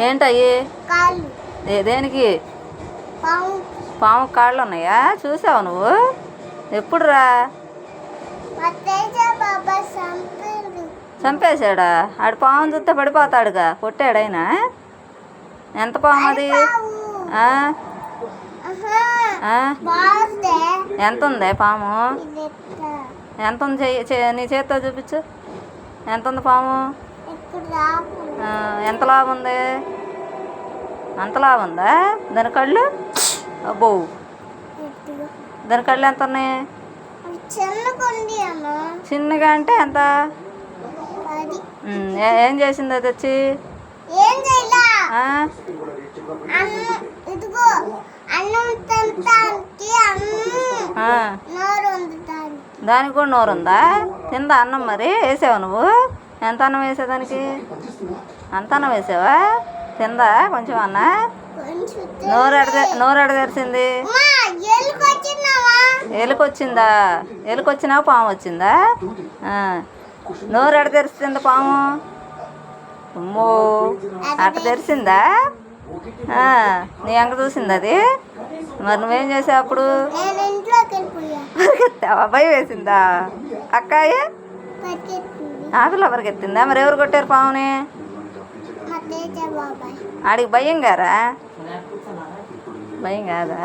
ఏంటయ్యి? దేనికి? పాము కాళ్ళు ఉన్నాయా? చూసావు నువ్వు? ఎప్పుడురా? చంపేశాడా? ఆడు పాము చూస్తే పడిపోతాడుగా, కొట్టాడైనా. ఎంత పాము అది? ఎంత ఉంది పాము? ఎంత ఉంది? నీ చేత్తో చూపించు. ఎంత ఉంది పాము? ఎంత లావు ఉంది? అంత లావు ఉందా దాని కళ్ళు? అబ్బో, దాని కళ్ళు ఎంత ఉన్నాయి? చిన్నగా అంటే ఎంత? ఏం చేసింది అది వచ్చి? దానికి కూడా నోరు ఉందా? తిందా అన్నం? మరి వేసావా నువ్వు? ఎంత అన్నం వేసావు దానికి? అంత అన్నం వేసావా? తిందా కొంచెం అన్న? నోరు ఎడ తెరిచింది? ఎలుకొచ్చిందా? ఎలుకొచ్చినా పాము వచ్చిందా? నోరు ఎడ తెరిచింది పాము? అమ్మో, అట్ట తెరిచిందా? నీ అంక చూసింది అది? మరి నువ్వేం చేసావు అప్పుడు? పరిగెత్తావా? భయం వేసిందా? అక్కాయ ఆటలో పరిగెత్తిందా? మరి ఎవరు కొట్టారు పాముని? ఆడికి భయం గారా? భయం కాదా?